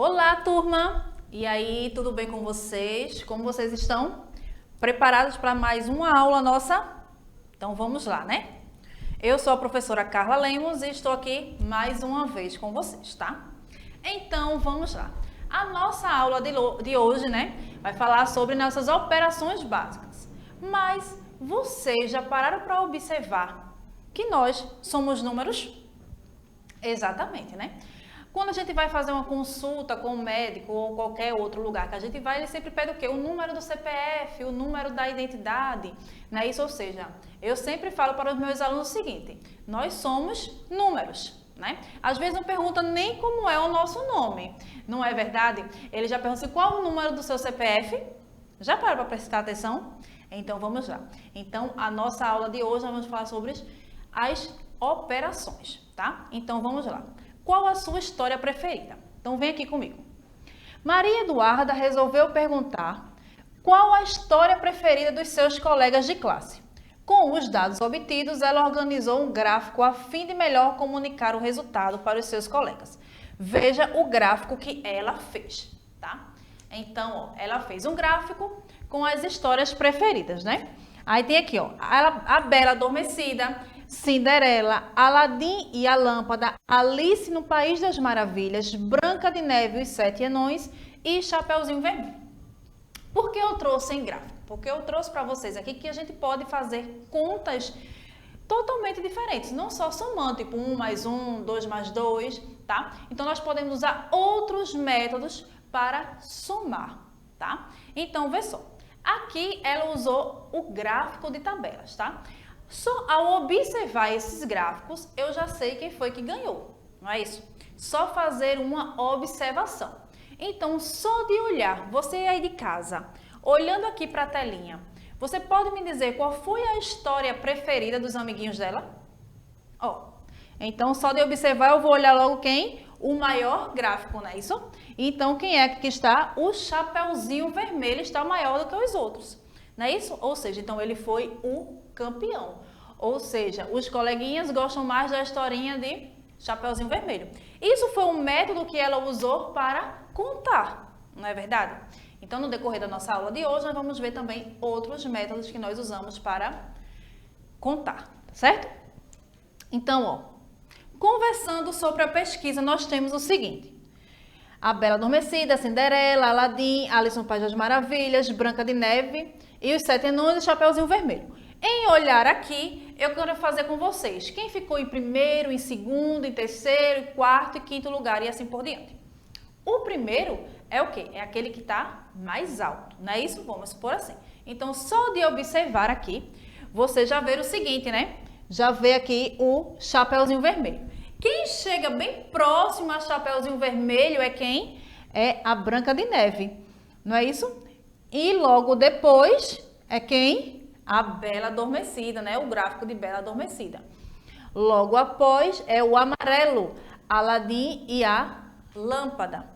Olá, turma! E aí, tudo bem com vocês? Como vocês estão? Preparados para mais uma aula nossa? Então vamos lá, né? Eu sou a professora Carla Lemos e estou aqui mais uma vez com vocês, tá? Então vamos lá. A nossa aula de hoje, né, vai falar sobre nossas operações básicas. Mas vocês já pararam para observar que nós somos números? Exatamente, né? Quando a gente vai fazer uma consulta com o médico ou qualquer outro lugar que a gente vai, ele sempre pede o quê? O número do CPF, o número da identidade, né? Isso, ou seja, eu sempre falo para os meus alunos o seguinte: nós somos números, né? Às vezes não pergunta nem como é o nosso nome, não é verdade? Ele já pergunta assim, qual o número do seu CPF? Já para prestar atenção? Então vamos lá. Então a nossa aula de hoje nós vamos falar sobre as operações, tá? Então vamos lá. Qual a sua história preferida? Então vem aqui comigo. Maria Eduarda resolveu perguntar qual a história preferida dos seus colegas de classe. Com os dados obtidos, ela organizou um gráfico a fim de melhor comunicar o resultado para os seus colegas. Veja o gráfico que ela fez, tá? Então, ó, ela fez um gráfico com as histórias preferidas, né? Aí tem aqui, ó, a Bela Adormecida, Cinderela, Aladim e a Lâmpada, Alice no País das Maravilhas, Branca de Neve e os Sete Anões e Chapeuzinho Vermelho. Por que eu trouxe em gráfico? Porque eu trouxe para vocês aqui que a gente pode fazer contas totalmente diferentes, não só somando, tipo 1 mais 1, 2 mais 2, tá? Então, nós podemos usar outros métodos para somar, tá? Então, vê só. Aqui, ela usou o gráfico de tabelas, tá? Só ao observar esses gráficos, eu já sei quem foi que ganhou, não é isso? Só fazer uma observação. Então, só de olhar, você aí de casa, olhando aqui para a telinha, você pode me dizer qual foi a história preferida dos amiguinhos dela? Ó, então, só de observar, eu vou olhar logo quem? O maior gráfico, não é isso? Então, quem é que está? O Chapeuzinho Vermelho está maior do que os outros, não é isso? Ou seja, então ele foi o campeão. Ou seja, os coleguinhas gostam mais da historinha de Chapeuzinho Vermelho. Isso foi um método que ela usou para contar, não é verdade? Então, no decorrer da nossa aula de hoje, nós vamos ver também outros métodos que nós usamos para contar, tá certo? Então, ó, conversando sobre a pesquisa, nós temos o seguinte: a Bela Adormecida, Cinderela, Aladim, Alice no País das Maravilhas, Branca de Neve e os Sete Anões e Chapeuzinho Vermelho. Em olhar aqui, eu quero fazer com vocês quem ficou em primeiro, em segundo, em terceiro, quarto e quinto lugar e assim por diante. O primeiro é o quê? É aquele que está mais alto, não é isso? Vamos supor assim. Então, só de observar aqui, você já vê o seguinte, né? Já vê aqui o Chapeuzinho Vermelho. Quem chega bem próximo a Chapeuzinho Vermelho é quem? É a Branca de Neve, não é isso? E logo depois é quem? A Bela Adormecida, né? O gráfico de Bela Adormecida. Logo após é o amarelo, Aladim e a Lâmpada.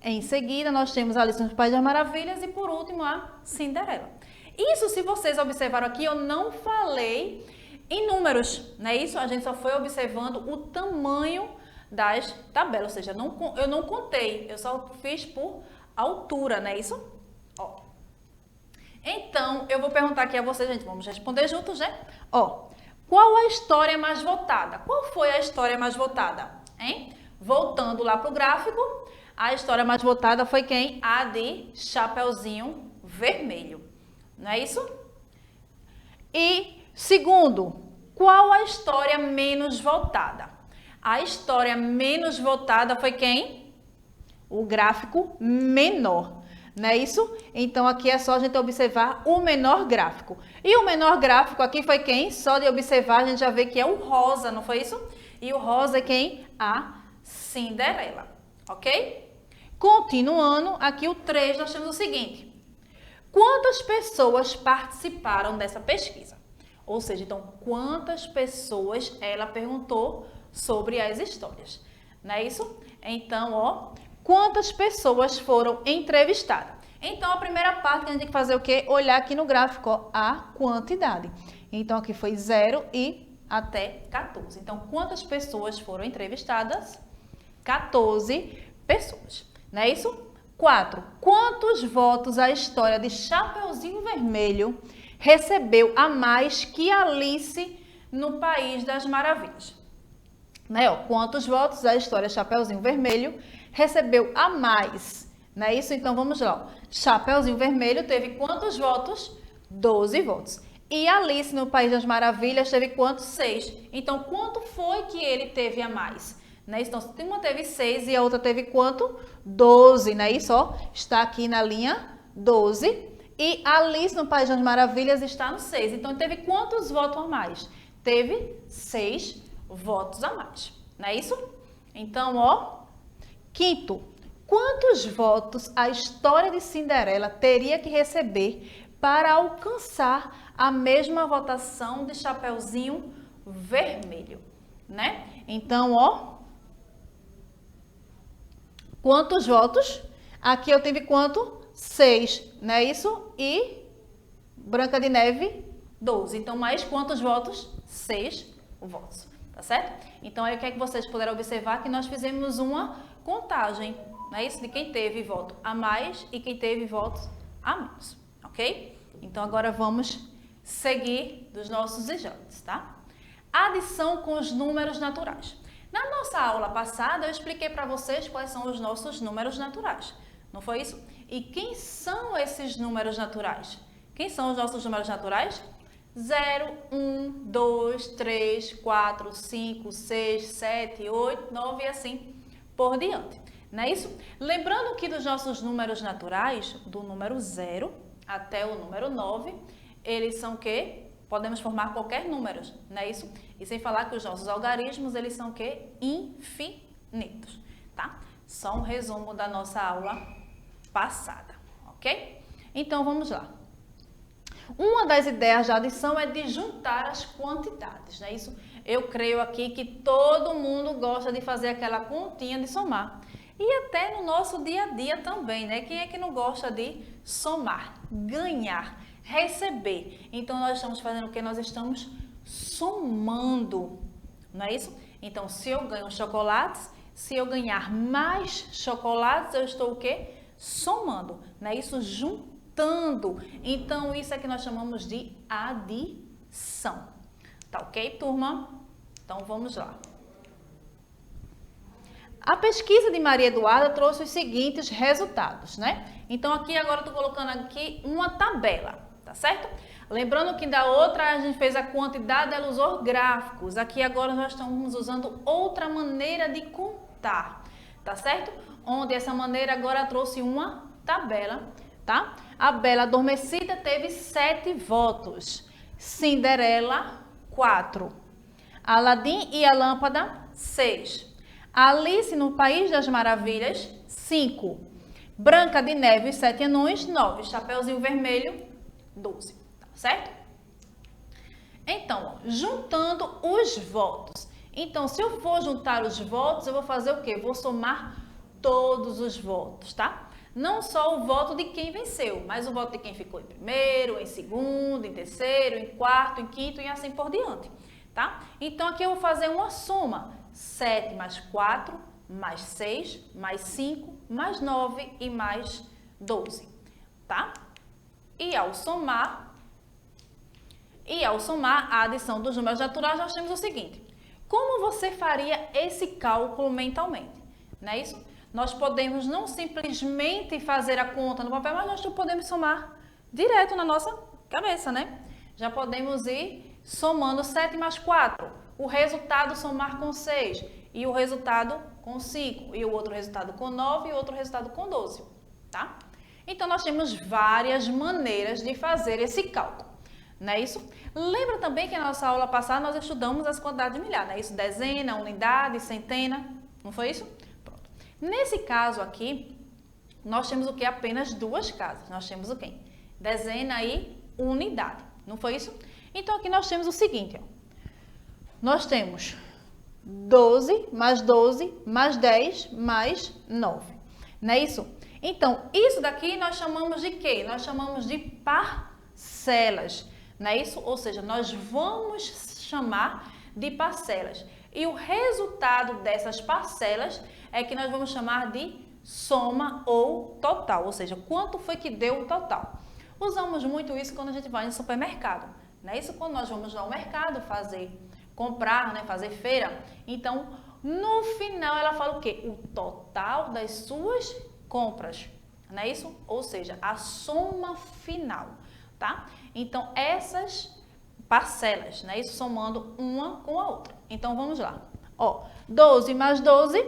Em seguida, nós temos Alice no País das Maravilhas e, por último, a Cinderela. Isso, se vocês observaram aqui, eu não falei em números, não é isso? A gente só foi observando o tamanho das tabelas, ou seja, eu não contei, eu só fiz por altura, não é isso? Ó. Então, eu vou perguntar aqui a vocês, gente, vamos responder juntos, né? Ó, qual a história mais votada? Qual foi a história mais votada? Hein? Voltando lá para o gráfico, a história mais votada foi quem? A de Chapeuzinho Vermelho, não é isso? E, segundo, qual a história menos votada? A história menos votada foi quem? O gráfico menor. Não é isso? Então, aqui é só a gente observar o menor gráfico. E o menor gráfico aqui foi quem? Só de observar a gente já vê que é o rosa, não foi isso? E o rosa é quem? A Cinderela, ok? Continuando, aqui o 3, nós temos o seguinte: quantas pessoas participaram dessa pesquisa? Ou seja, então, quantas pessoas ela perguntou sobre as histórias? Não é isso? Então, ó, quantas pessoas foram entrevistadas? Então, a primeira parte que a gente tem que fazer é o quê? Olhar aqui no gráfico, ó, a quantidade. Então, aqui foi 0 e até 14. Então, quantas pessoas foram entrevistadas? 14 pessoas. Não é isso? 4. Quantos votos a história de Chapeuzinho Vermelho recebeu a mais que Alice no País das Maravilhas? Né? Ó, quantos votos a história Chapeuzinho Vermelho recebeu a mais? Não é isso? Então, vamos lá. Chapeuzinho Vermelho teve quantos votos? 12 votos. E Alice no País das Maravilhas teve quantos? 6. Então, quanto foi que ele teve a mais? Não é isso? Então, uma teve 6 e a outra teve quanto? 12, não é isso? Ó, está aqui na linha 12. E Alice no País das Maravilhas está no 6. Então, teve quantos votos a mais? Teve 6 votos a mais. Não é isso? Então, ó, quinto. Quantos votos a história de Cinderela teria que receber para alcançar a mesma votação de Chapeuzinho Vermelho, né? Então, ó, quantos votos? Aqui eu tive quanto? 6, não é isso? E Branca de Neve, 12. Então, mais quantos votos? 6 votos, tá certo? Então, aí o que é que vocês puderam observar? Que nós fizemos uma contagem, não é isso? De quem teve voto a mais e quem teve votos a menos, ok? Então, agora vamos seguir dos nossos exames, tá? Adição com os números naturais. Na nossa aula passada, eu expliquei para vocês quais são os nossos números naturais, não foi isso? E quem são esses números naturais? Quem são os nossos números naturais? 0, 1, 2, 3, 4, 5, 6, 7, 8, 9 e assim por diante. Não é isso? Lembrando que dos nossos números naturais, do número 0 até o número 9, eles são o quê? Podemos formar qualquer número, não é isso? E sem falar que os nossos algarismos, eles são o quê? Infinitos, tá? Só um resumo da nossa aula passada, ok? Então, vamos lá. Uma das ideias da adição é de juntar as quantidades, não é isso? Eu creio aqui que todo mundo gosta de fazer aquela continha de somar. E até no nosso dia a dia também, né? Quem é que não gosta de somar, ganhar, receber? Então, nós estamos fazendo o que? Nós estamos somando, não é isso? Então, se eu ganho chocolates, se eu ganhar mais chocolates, eu estou o quê? Somando, não é isso? Juntando. Então, isso é que nós chamamos de adição. Tá ok, turma? Então, vamos lá. A pesquisa de Maria Eduarda trouxe os seguintes resultados, né? Então, aqui agora eu estou colocando aqui uma tabela, tá certo? Lembrando que da outra a gente fez a quantidade, ela usou gráficos. Aqui agora nós estamos usando outra maneira de contar, tá certo? Onde essa maneira agora trouxe uma tabela, tá? A Bela Adormecida teve 7 votos. Cinderela, 4. Aladim e a Lâmpada, 6. Alice no País das Maravilhas, 5. Branca de Neve e os 7 Anões, 9. Chapeuzinho Vermelho, 12. Tá certo? Então, ó, juntando os votos. Então, se eu for juntar os votos, eu vou fazer o quê? Vou somar todos os votos, tá? Não só o voto de quem venceu, mas o voto de quem ficou em primeiro, em segundo, em terceiro, em quarto, em quinto e assim por diante, tá? Então, aqui eu vou fazer uma soma. 7 mais 4, mais 6, mais 5, mais 9 e mais 12, tá? E ao somar a adição dos números naturais, nós temos o seguinte. Como você faria esse cálculo mentalmente? Não é isso? Nós podemos não simplesmente fazer a conta no papel, mas nós podemos somar direto na nossa cabeça, né? Já podemos ir somando 7 mais 4. O resultado somar com 6 e o resultado com 5 e o outro resultado com 9 e o outro resultado com 12, tá? Então, nós temos várias maneiras de fazer esse cálculo, não é isso? Lembra também que na nossa aula passada nós estudamos as quantidades de milhar, não é isso? Dezena, unidade, centena, não foi isso? Pronto. Nesse caso aqui, nós temos o que? Apenas duas casas. Nós temos o quê? Dezena e unidade, não foi isso? Então, aqui nós temos o seguinte, ó. Nós temos 12 mais 12 mais 10 mais 9, não é isso? Então, isso daqui nós chamamos de quê? Nós chamamos de parcelas, não é isso? Ou seja, nós vamos chamar de parcelas. E o resultado dessas parcelas é que nós vamos chamar de soma ou total, ou seja, quanto foi que deu o total. Usamos muito isso quando a gente vai no supermercado, né? Isso quando nós vamos ao mercado comprar, né? Fazer feira. Então, no final ela fala o quê? O total das suas compras, não é isso? Ou seja, a soma final, tá? Então, essas parcelas, né? Isso somando uma com a outra. Então, vamos lá. Ó, 12 mais 12,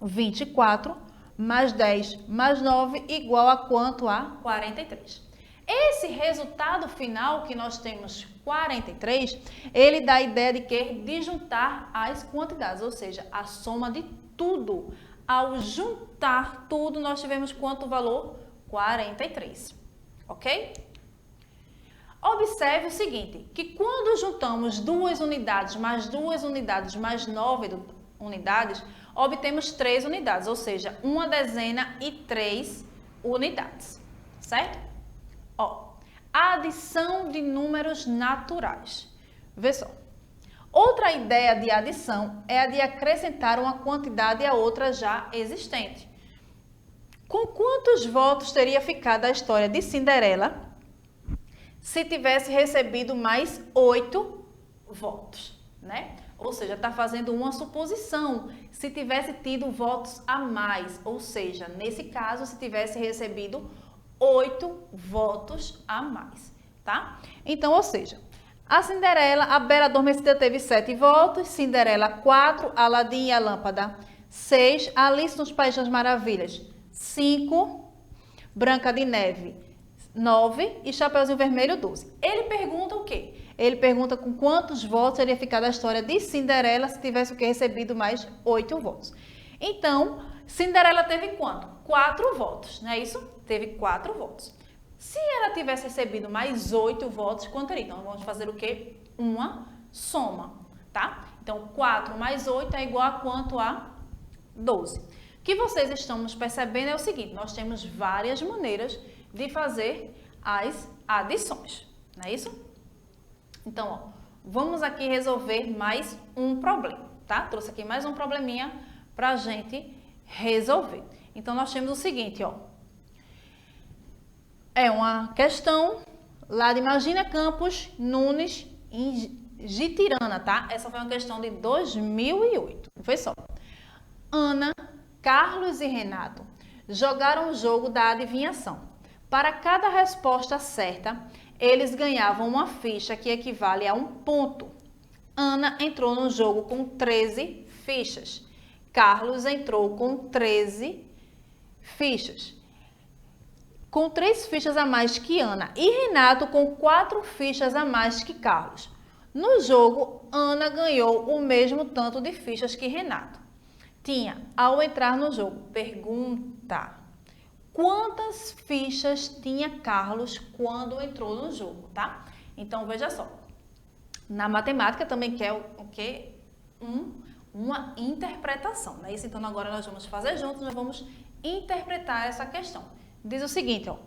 24, mais 10 mais 9, igual a quanto? A 43. Esse resultado final que nós temos 43, ele dá a ideia de quê? De juntar as quantidades, ou seja, a soma de tudo. Ao juntar tudo, nós tivemos quanto valor? 43, ok? Observe o seguinte, que quando juntamos 2 unidades mais 2 unidades mais 9 unidades, obtemos 3 unidades, ou seja, uma dezena e 3 unidades, certo? Ó, adição de números naturais. Vê só. Outra ideia de adição é a de acrescentar uma quantidade a outra já existente. Com quantos votos teria ficado a história de Cinderela se tivesse recebido mais 8 votos, né? Ou seja, está fazendo uma suposição, se tivesse tido votos a mais, ou seja, nesse caso, se tivesse recebido 8 votos a mais, tá? Então, ou seja, a Cinderela, a Bela Adormecida teve 7 votos, Cinderela 4, Aladim e a Lâmpada 6, Alice nos Países das Maravilhas 5, Branca de Neve 9 e Chapeuzinho Vermelho 12. Ele pergunta o quê? Ele pergunta com quantos votos teria ficado a história de Cinderela se tivesse o que recebido mais 8 votos. Então, Cinderela teve quanto? 4 votos, não é isso? Teve 4 votos. Se ela tivesse recebido mais 8 votos, quanto teria? Então, vamos fazer o quê? Uma soma, tá? Então, 4 mais 8 é igual a quanto? A 12. O que vocês estão percebendo é o seguinte, nós temos várias maneiras de fazer as adições, não é isso? Então, ó, vamos aqui resolver mais um problema, tá? Trouxe aqui mais um probleminha para a gente resolver. Então, nós temos o seguinte, ó. É uma questão lá de Imagina Campos Nunes, em Gitirana, tá? Essa foi uma questão de 2008. Foi só. Ana, Carlos e Renato jogaram o jogo da adivinhação. Para cada resposta certa, eles ganhavam uma ficha que equivale a 1 ponto. Ana entrou no jogo com 13 fichas. Carlos entrou com 13 fichas. Com 3 fichas a mais que Ana. E Renato com 4 fichas a mais que Carlos. No jogo, Ana ganhou o mesmo tanto de fichas que Renato tinha ao entrar no jogo. Pergunta: quantas fichas tinha Carlos quando entrou no jogo, tá? Então, veja só. Na matemática também quer o quê? Uma interpretação, né? Isso, então, agora nós vamos fazer juntos, nós vamos interpretar essa questão. Diz o seguinte, ó.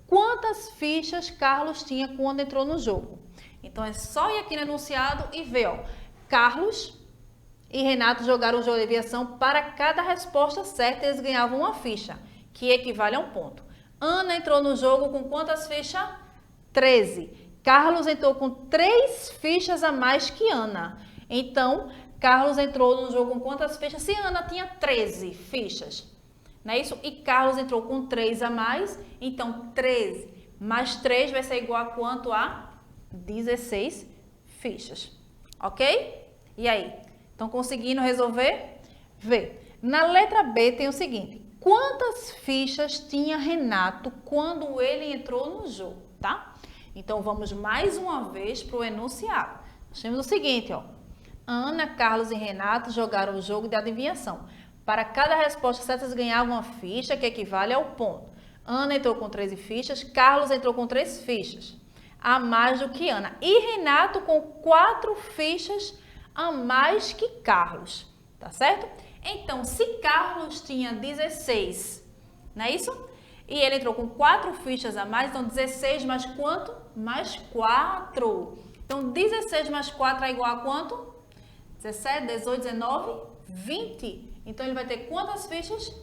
Quantas fichas Carlos tinha quando entrou no jogo? Então, é só ir aqui no enunciado e ver, ó. Carlos e Renato jogaram o jogo de adivinhação. Para cada resposta certa, eles ganhavam uma ficha, que equivale a 1 ponto. Ana entrou no jogo com quantas fichas? 13. Carlos entrou com 3 fichas a mais que Ana. Então, Carlos entrou no jogo com quantas fichas? Se Ana tinha 13 fichas, não é isso? E Carlos entrou com 3 a mais, então 13 mais 3 vai ser igual a quanto? A 16 fichas. Ok? E aí? Estão conseguindo resolver? Vê. Na letra B tem o seguinte. Quantas fichas tinha Renato quando ele entrou no jogo, tá? Então, vamos mais uma vez para o enunciado. Nós temos o seguinte, ó. Ana, Carlos e Renato jogaram o jogo de adivinhação. Para cada resposta certa, eles ganhavam uma ficha que equivale ao ponto. Ana entrou com 13 fichas, Carlos entrou com 3 fichas a mais do que Ana. E Renato com 4 fichas a mais que Carlos, tá certo? Então, se Carlos tinha 16, não é isso? E ele entrou com 4 fichas a mais, então 16 mais quanto? Mais 4. Então, 16 mais 4 é igual a quanto? 17, 18, 19, 20. Então, ele vai ter quantas fichas?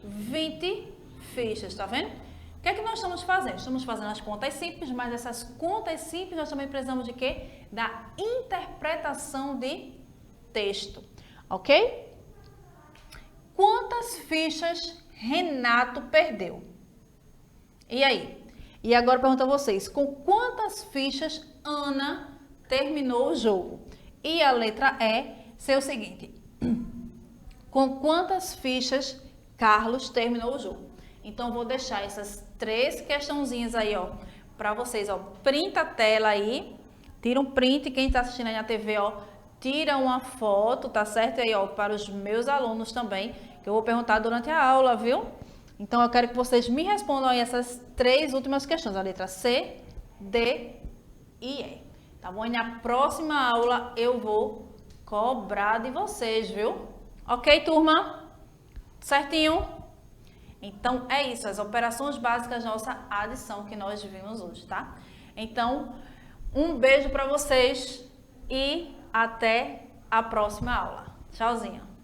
20 fichas, tá vendo? O que é que nós estamos fazendo? Estamos fazendo as contas simples, mas essas contas simples nós também precisamos de quê? Da interpretação de texto, ok? Quantas fichas Renato perdeu? E aí? E agora eu pergunto a vocês, com quantas fichas Ana terminou o jogo? E a letra E ser o seguinte, com quantas fichas Carlos terminou o jogo? Então, vou deixar essas 3 questãozinhas aí, ó, para vocês, ó. Printa a tela aí, tira um print, quem está assistindo aí na TV, ó, tira uma foto, tá certo? E aí, ó, para os meus alunos também, que eu vou perguntar durante a aula, viu? Então, eu quero que vocês me respondam aí essas 3 últimas questões, a letra C, D e E, tá bom? E na próxima aula eu vou cobrar de vocês, viu? Ok, turma? Certinho? Então, é isso, as operações básicas da nossa adição que nós vimos hoje, tá? Então, um beijo para vocês e até a próxima aula. Tchauzinho!